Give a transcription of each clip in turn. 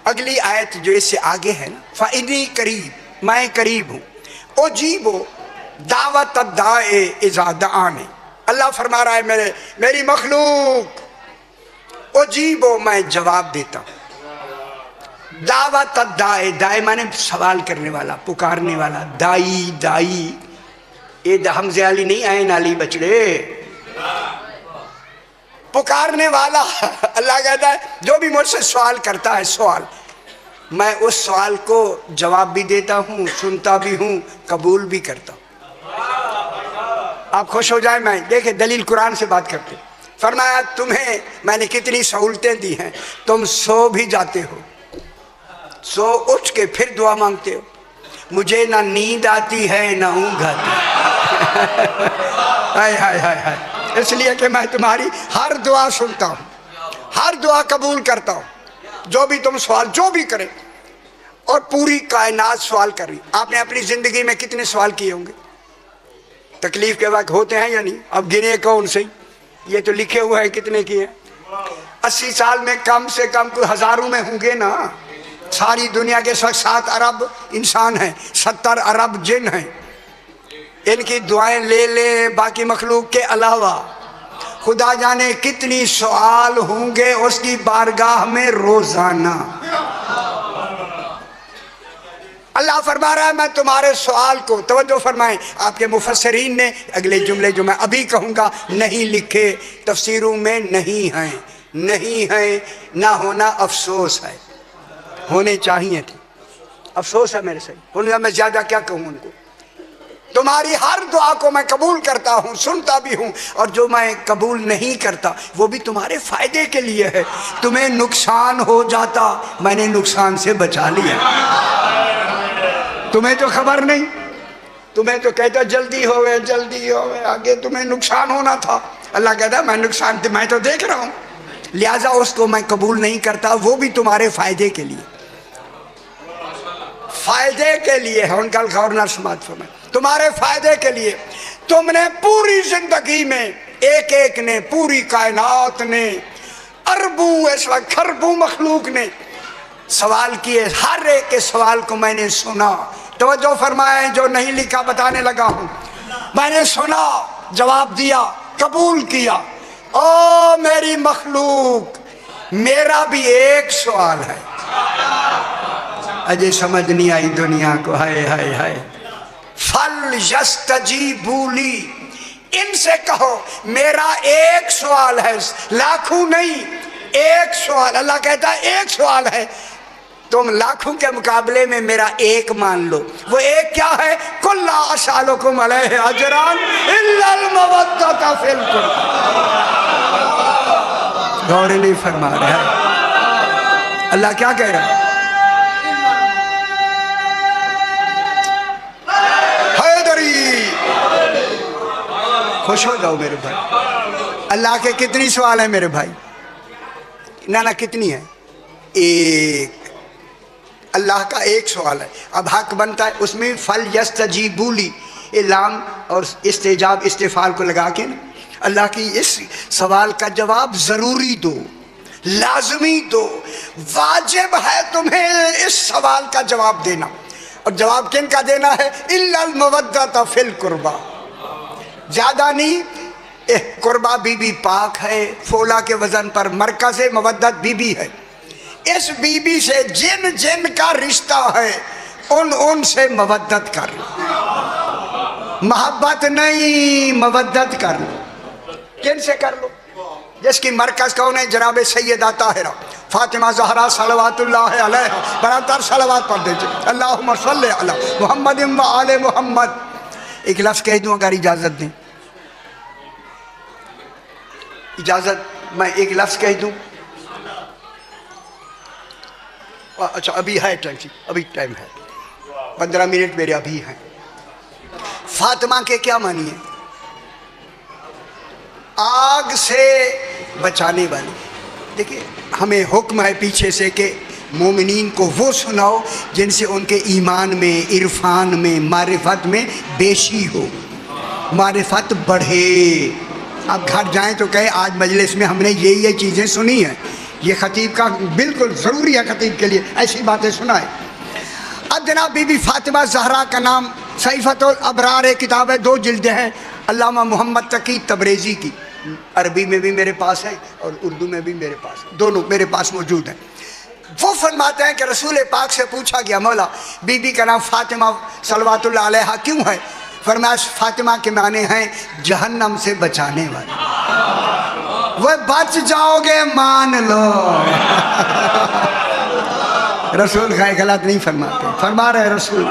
अगली आयत जो इससे आगे है ना, फ़इन्नी करीब, मैं करीब हूँ, उजीबो दावत दाए इज़ा दआनी। अल्लाह फरमा रहा है मेरी मखलूक, उजीबो मैं जवाब देता हूँ, दावत दाए, दाए माने सवाल करने वाला, पुकारने वाला, दाई दाई, ये हमज़े वाली नहीं आए नाली बचड़े, पुकारने वाला। अल्लाह कहता है जो भी मुझसे सवाल करता है सवाल, मैं उस सवाल को जवाब भी देता हूँ, सुनता भी हूँ, कबूल भी करता हूँ। आप खुश हो जाए। मैं देखे दलील कुरान से बात करते, फरमाया तुम्हें मैंने कितनी सहूलतें दी हैं, तुम सो भी जाते हो, सो उठ के फिर दुआ मांगते हो, मुझे ना नींद आती है ना ऊँघ आती हाय हाय हाय हाय, इसलिए कि मैं तुम्हारी हर दुआ सुनता हूँ, हर दुआ कबूल करता हूँ, जो भी तुम सवाल जो भी करें। और पूरी कायनात सवाल कर रही। आपने अपनी ज़िंदगी में कितने सवाल किए होंगे, तकलीफ़ के वक्त होते हैं या नहीं? अब गिने कौन से, ये तो लिखे हुए हैं कितने किए। 80 साल में कम से कम कोई हज़ारों में होंगे ना। सारी दुनिया के 7 अरब इंसान हैं, 70 अरब जिन हैं, इनकी दुआएं ले ले, बाकी मखलूक के अलावा खुदा जाने कितनी सवाल होंगे उसकी बारगाह में रोजाना। अल्लाह फरमा रहा है मैं तुम्हारे सवाल को, तवज्जो फरमाएं, आपके मुफस्सरीन ने अगले जुमले जो मैं अभी कहूँगा नहीं लिखे, तफसीरों में नहीं हैं, नहीं है, ना होना अफसोस है, होने चाहिए थे, अफसोस है मेरे से, होने मैं ज़्यादा क्या कहूँ उनको। तुम्हारी हर दुआ को मैं कबूल करता हूँ, सुनता भी हूँ, और जो मैं कबूल नहीं करता वो भी तुम्हारे फ़ायदे के लिए है। तुम्हें नुकसान हो जाता, मैंने नुकसान से बचा लिया। तुम्हें तो खबर नहीं, तुम्हें तो कहता जल्दी हो गए, आगे तुम्हें नुकसान होना था। अल्लाह कहता मैं नुकसान मैं तो देख रहा हूँ, लिहाजा उसको मैं कबूल नहीं करता, वो भी तुम्हारे फ़ायदे के लिए, फ़ायदे के लिए है। उनका गौरनर समाज फरमाए तुम्हारे फ़ायदे के लिए। तुमने पूरी ज़िंदगी में एक एक ने, पूरी कायनात ने, अरबों इस वक्त खरबों मखलूक ने सवाल किए, हर एक के सवाल को मैंने सुना। तवज्जो फरमाए, जो नहीं लिखा बताने लगा हूँ, मैंने सुना, जवाब दिया, कबूल किया। ओ मेरी मखलूक, मेरा भी एक सवाल है, अजय समझ नहीं आई दुनिया को, हाय हाय हाय। फल यस्तजीबूली, इनसे कहो मेरा एक सवाल है, लाखों नहीं, एक सवाल। अल्लाह कहता है एक सवाल है, तुम लाखों के मुकाबले में मेरा एक मान लो। वो एक क्या है? कुल्ला असालुकुम अलैहि अजरान इल्लल मवद्दता फिल कुर्बा। गौर नहीं फरमा रहा है अल्लाह क्या कह रहा है? खुश हो जाओ मेरे भाई। अल्लाह के कितनी सवाल है मेरे भाई? ना कितनी है? एक। अल्लाह का एक सवाल है। अब हक बनता है उसमें फल यस्तजीबूली, इलाम और इस्तेजाब इस्तेफाल को लगा के ना, अल्लाह की इस सवाल का जवाब ज़रूरी दो, लाजमी दो, वाजिब है तुम्हें इस सवाल का जवाब देना। और जवाब किन का देना है? इल्लल मवद्दता फिल कुर्बा, ज़्यादा नहीं। कुर्बा बीबी पाक है, फोला के वज़न पर मरकज़ मवद्दत बीबी है। इस बीबी से जिन जिन का रिश्ता है उन से मवद्दत कर लो, मोहब्बत नहीं मवद्दत कर लो। किन से कर लो? जिसकी मरकज़ कौन है? जनाब सैयदा ताहिरा फातिमा ज़हरा सलवातुल्लाह अलैहा, बराबर सलवात पढ़ दीजिए, अल्लाहुम्मा सल्लि अला मुहम्मद व आले मुहम्मद। एक लफ्ज़ कह दूँ अगर इजाज़त दें, इजाज़त, मैं एक लफ्ज़ कह दूँ? अच्छा अभी है टाइम, अभी टाइम है, 15 मिनट मेरे अभी हैं। फातिमा के क्या मानिए? आग से बचाने वाली। देखिए हमें हुक्म है पीछे से कि मोमिनीन को वो सुनाओ जिनसे उनके ईमान में, इरफान में, मारिफत में बेशी हो, मारिफत बढ़े। अब घर जाएं तो कहे आज मजलिस में हमने ये चीज़ें सुनी हैं, ये खतीब का बिल्कुल ज़रूरी है, खतीब के लिए ऐसी बातें सुनाए। अब जनाब बीबी फातिमा ज़हरा का नाम सहीफ़तुल अबरार किताब है, 2 जिल्दें हैं, अल्लामा मोहम्मद तकी तबरेज़ी की। अरबी में भी मेरे पास है और उर्दू में भी मेरे पास है, दोनों मेरे पास मौजूद हैं। वो फरमाते हैं कि रसूल पाक से पूछा गया, मौला बीबी का नाम फातिमा सल्लल्लाहु अलैहा क्यों है? फरमाया फातिमा के माने हैं जहन्नम से बचाने वाले, वह बच जाओगे मान लो। रसूल का गलत नहीं फरमाते, फरमा रहे रसूल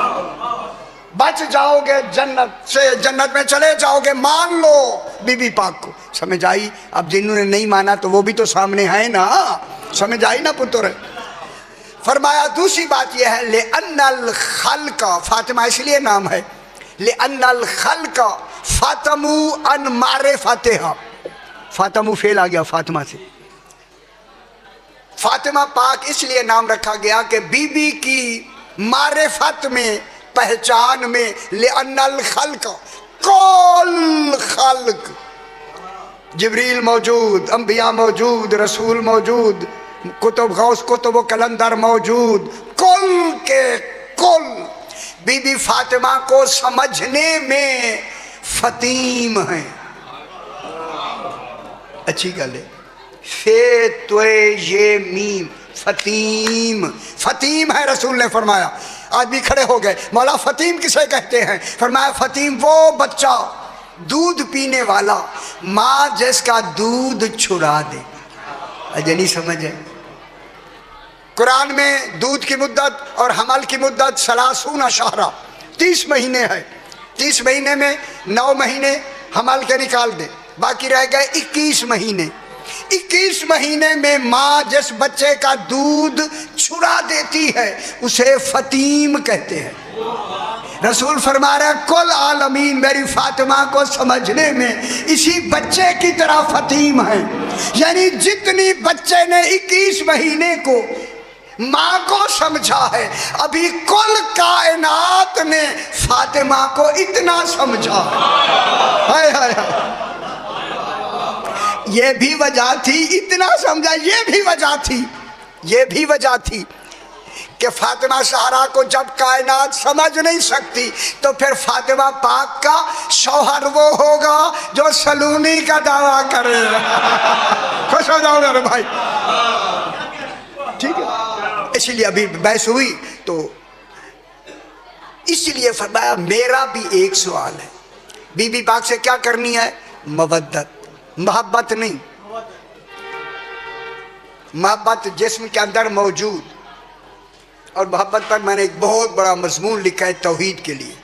बच जाओगे जन्नत से, जन्नत में चले जाओगे, मान लो बीबी पाक को। समझ आई? अब जिन्होंने नहीं माना तो वो भी तो सामने है ना, समझ आई ना पुत्र? फरमाया दूसरी बात यह है, ले अन्नल खल्का, फातिमा इसलिए नाम है, ले अन्नल खल्का फातमू अन मारे फातिहा, फातमू फेल आ गया फातिमा से। फातिमा पाक इसलिए नाम रखा गया कि बीबी की मारिफत में, पहचान में, ले अन्नल खल्क, कुल खल्क, जिब्रील मौजूद, अंबिया मौजूद, रसूल मौजूद, कुतुब गौस कुतुब कलंदर मौजूद, कुल के कुल बीबी फातिमा को समझने में फतीम है। अच्छी गल है, फे त्वे ये मीम, फतीम, फतीम है। रसूल ने फरमाया, आदमी खड़े हो गए, मौला फतीम किसे कहते हैं? फरमाया फतीम वो बच्चा दूध पीने वाला, माँ जिसका दूध छुड़ा दे। अजय नहीं समझ है? कुरान में दूध की मुद्दत और हमल की मुद्दत सलासून शहरा, 30 महीने है। 30 महीने में 9 महीने हमल के निकाल दे, बाकी रह गए 21 महीने। 21 महीने में माँ जिस बच्चे का दूध छुड़ा देती है उसे फतीम कहते हैं। रसूल फरमा रहे कुल आलमीन मेरी फातिमा को समझने में इसी बच्चे की तरह फतीम है। यानी जितनी बच्चे ने 21 महीने को माँ को समझा है, अभी कुल कायनात ने फातिमा को इतना समझा है। हाय ये भी वजह थी, इतना समझा, ये भी वजह थी, ये भी वजह थी कि फातिमा ज़हरा को जब कायनात समझ नहीं सकती तो फिर फातिमा पाक का शौहर वो होगा जो सलूनी का दावा करेगा। खुश हो जाओ मेरे भाई, ठीक है? इसलिए अभी बहस हुई तो इसलिए फरमाया मेरा भी एक सवाल है, बीबी पाक से क्या करनी है? मवद्दत, मोहब्बत नहीं। मोहब्बत जिस्म के अंदर मौजूद, और मोहब्बत पर मैंने एक बहुत बड़ा मजमून लिखा है तौहीद के लिए।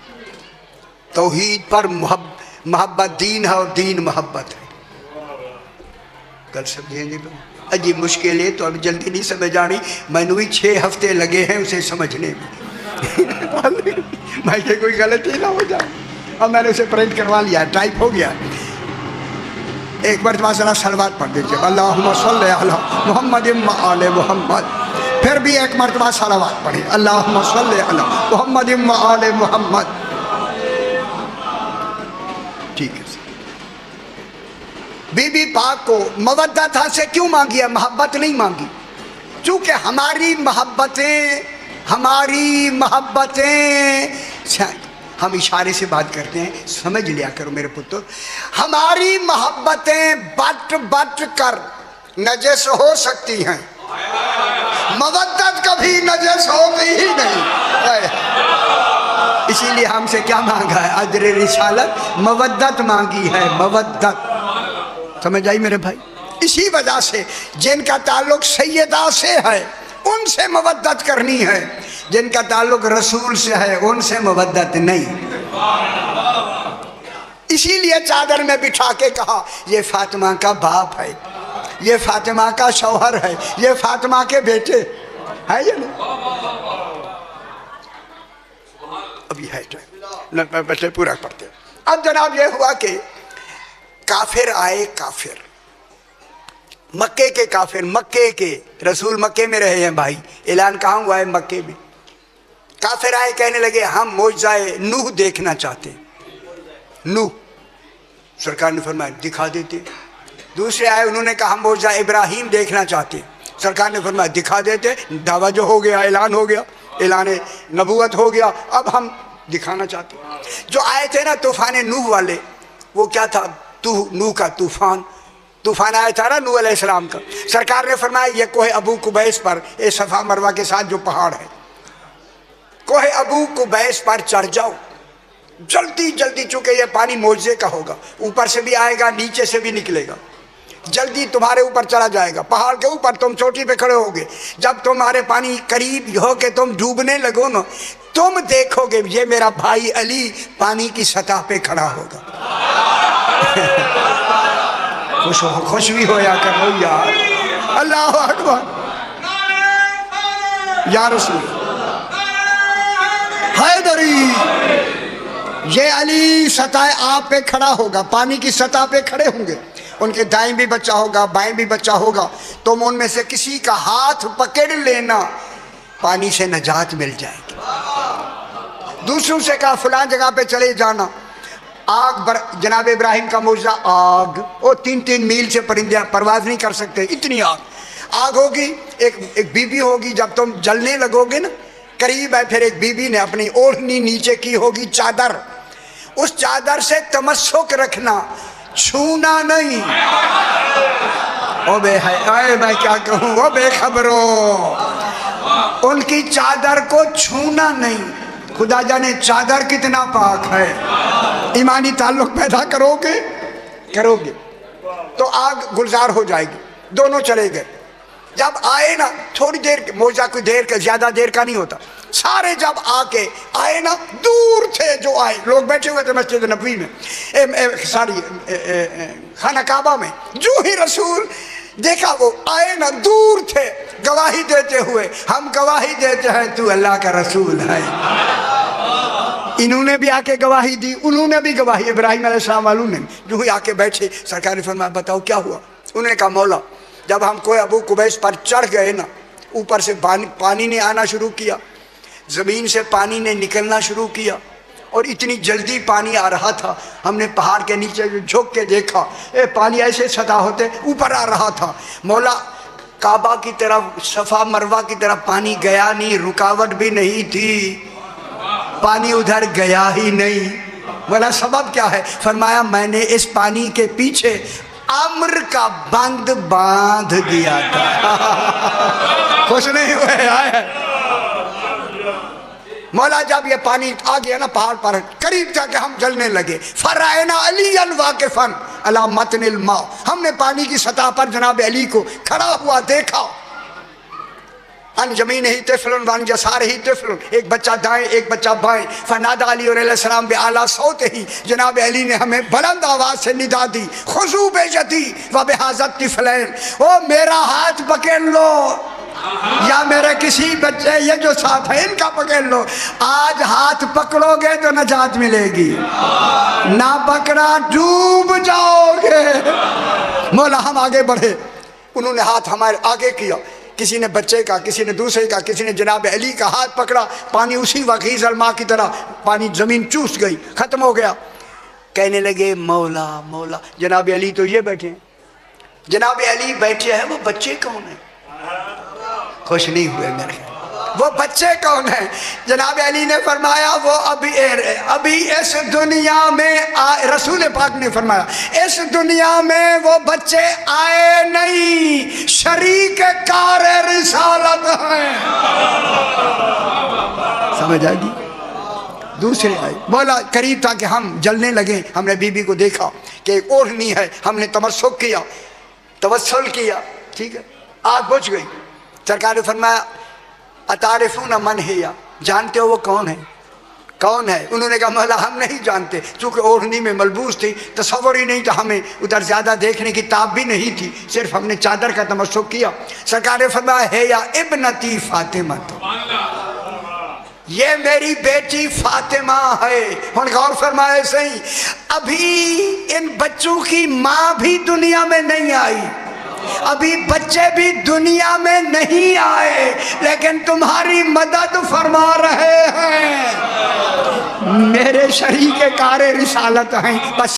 तौहीद पर मोहब्बत दीन है और दीन मोहब्बत है। कल समझेंगे तो अजीब मुश्किल है, तो अभी जल्दी नहीं समझ आनी। मैंने भी 6 हफ्ते लगे हैं उसे समझने में। भाई के कोई गलती ना हो जाए, अब मैंने उसे प्रिंट करवा लिया, टाइप हो गया। एक मरतबा जरा सलवात पढ़ दीजिए, अल्लाहुम्मा सल्ली अला मुहम्मद व आले मुहम्मद। फिर भी एक मरतबा सलावत पढ़े, अल्लाहुम्मा सल्ली अला मुहम्मद व आले मुहम्मद। ठीक है। बीबी पाक को मवद्दत से क्यों मांगी है? मोहब्बत नहीं मांगी, क्योंकि हमारी मोहब्बतें हम इशारे से बात करते हैं, समझ लिया करो मेरे पुत्र। हमारी मोहब्बतें बट कर नजस हो सकती हैं, मवद्दत कभी नजस होती ही नहीं। इसीलिए हमसे क्या मांगा है? अजर रिसालत, मवद्दत मांगी है, मवद्दत। समझ आई मेरे भाई? इसी वजह से जिनका ताल्लुक सैयदा से है उनसे मवद्दत करनी है, जिनका ताल्लुक रसूल से है उनसे मवद्दत नहीं। इसीलिए चादर में बिठा के कहा ये फातिमा का बाप है, ये फातिमा का शौहर है, ये फातिमा के बेटे है या नहीं? अभी है टाइम, बच्चे पूरा पढ़ते। अब जनाब ये हुआ कि काफिर आए, काफिर मक्के के काफिर, मक्के के रसूल मक्के में रहे हैं भाई, ऐलान कहाँ हुआ है? मक्के में। काफिर आए, कहने लगे हम मौजज़ाए नूह देखना चाहते हैं। नूह, सरकार ने फरमाया दिखा देते। दूसरे आए, उन्होंने कहा हम मौजज़ाए इब्राहीम देखना चाहते हैं। सरकार ने फरमाया दिखा देते, दावा जो हो गया, ऐलान हो गया, ऐलान नबूवत हो गया, अब हम दिखाना चाहते। जो आए थे ना तूफान नूह वाले, वो क्या था, नूह का तूफान आया था ना नूह अलैहिस्सलाम का। सरकार ने फरमाया ये कोहे अबू कुबैस पर, ये सफ़ा मरवा के साथ जो पहाड़ है, कोहे अबू कुबैस पर चढ़ जाओ जल्दी जल्दी, चूंकि ये पानी मोजे का होगा, ऊपर से भी आएगा नीचे से भी निकलेगा, जल्दी तुम्हारे ऊपर चला जाएगा। पहाड़ के ऊपर तुम चोटी पे खड़े होगे, जब तुम्हारे पानी करीब हो के तुम डूबने लगो ना, तुम देखोगे ये मेरा भाई अली पानी की सतह पे खड़ा होगा। खुश भी होया करो यार, अल्लाह अकबर या रसूल हैदरी। ये अली सतह आप पे खड़ा होगा, पानी की सतह पे खड़े होंगे, उनके दाएं भी बच्चा होगा, बाएं भी बच्चा होगा, तुम उनमें से किसी का हाथ पकड़ लेना, पानी से नजात मिल जाएगी। दूसरों से कहा फलां जगह पे चले जाना, आग जनाब इब्राहिम का मौजूदा आग, वो 3-3 मील से परिंदे परवाज नहीं कर सकते, इतनी आग होगी। एक बीबी होगी, जब तुम जलने लगोगे ना, करीब है, फिर एक बीबी ने अपनी ओढ़नी नीचे की होगी, चादर, उस चादर से तमस्सुक रखना, छूना नहीं। ओ बे है, मैं क्या कहूँ, ओ बेखबरो, उनकी चादर को छूना नहीं। खुदा जाने चादर कितना पाक है। ईमानी ताल्लुक पैदा करोगे तो आग गुलजार हो जाएगी। दोनों चले गए, जब आए ना थोड़ी देर, मौजा कोई देर का, ज्यादा देर का नहीं होता, सारे जब आके आए ना, दूर थे जो आए, लोग बैठे हुए थे मस्जिद नबवी में, खाना काबा में, जो ही रसूल देखा वो आए ना, दूर थे गवाही देते हुए, हम गवाही देते हैं तू अल्लाह का रसूल है। इन्होंने भी आके गवाही दी, उन्होंने भी गवाही, इब्राहिम अलैहिस्सलाम वालों ने, जो ही आके बैठे, सरकार ने फरमाया बताओ क्या हुआ। उन्होंने कहा मौला, जब हम कोई अबू कुबैस पर चढ़ गए ना, ऊपर से पानी ने आना शुरू किया, ज़मीन से पानी ने निकलना शुरू किया, और इतनी जल्दी पानी आ रहा था, हमने पहाड़ के नीचे जो झुक के देखा, पानी ऐसे सतह होते ऊपर आ रहा था। मौला काबा की तरफ, सफ़ा मरवा की तरफ पानी गया नहीं, रुकावट भी नहीं थी, पानी उधर गया ही नहीं। बोला सबब क्या है? फरमाया मैंने इस पानी के पीछे अम्र का बंद बांध दिया था। खुश नहीं हुए आए मौला, जब ये पानी आ गया ना पहाड़ पर, करीब जाके हम जलने लगे। फरायना अली वाकिफन अला मतनिल मा, हमने पानी की सतह पर जनाब अली को खड़ा हुआ देखा। अन जमीन ही तिफलन वन जसार ही तिफलन, एक बच्चा दाएं एक बच्चा बाएं। फनादा अली अलैहिस्सलाम बे आला सौत ही, जनाब अली ने हमें बुलंद आवाज से निदा दी, खुशू बेजती व बेहाजत तिफलैन, ओ मेरा हाथ पकड़ लो या मेरे किसी बच्चे ये जो साथ है इनका पकड़ लो। आज हाथ पकड़ोगे तो नजात मिलेगी, ना पकड़ा डूब जाओगे। मौला हम आगे बढ़े, उन्होंने हाथ हमारे आगे किया, किसी ने बच्चे का, किसी ने दूसरे का, किसी ने जनाब अली का हाथ पकड़ा। पानी उसी वक़ी सलमा की तरह पानी ज़मीन चूस गई, ख़त्म हो गया। कहने लगे मौला मौला, जनाब अली तो ये बैठे हैं, जनाब अली बैठे हैं, वो बच्चे कौन है? खुश नहीं हुए मेरे, वो बच्चे कौन है? जनाब अली ने फरमाया वो अभी इस दुनिया में रसूल पाक ने फरमाया इस दुनिया में वो बच्चे आए नहीं, शरीक कार रिसालत हैं। समझ आएगी? दूसरे आए, बोला करीब था कि हम जलने लगे। हमने बीबी को देखा कि एक ओढ़नी है, हमने तमस्सुक किया, तवस्सुल किया, ठीक है, आग बुझ गई। सरकार ने फरमाया अतारिफून मन हिया, जानते हो वो कौन है? कौन है? उन्होंने कहा मौला हम नहीं जानते, चूँकि ओढ़नी में मलबूस थी, तसव्वुर ही नहीं था, हमें उधर ज़्यादा देखने की ताब भी नहीं थी, सिर्फ हमने चादर का तमस्सुक किया। सरकार ने फरमाया है या इब्नती फातिमा, तो ये मेरी बेटी फातिमा है। और गौर फरमाए सही, अभी इन बच्चों की माँ भी दुनिया में नहीं आई, अभी बच्चे भी दुनिया में नहीं आए, लेकिन तुम्हारी मदद फरमा रहे हैं, मेरे शरीके कार रिसालत हैं। बस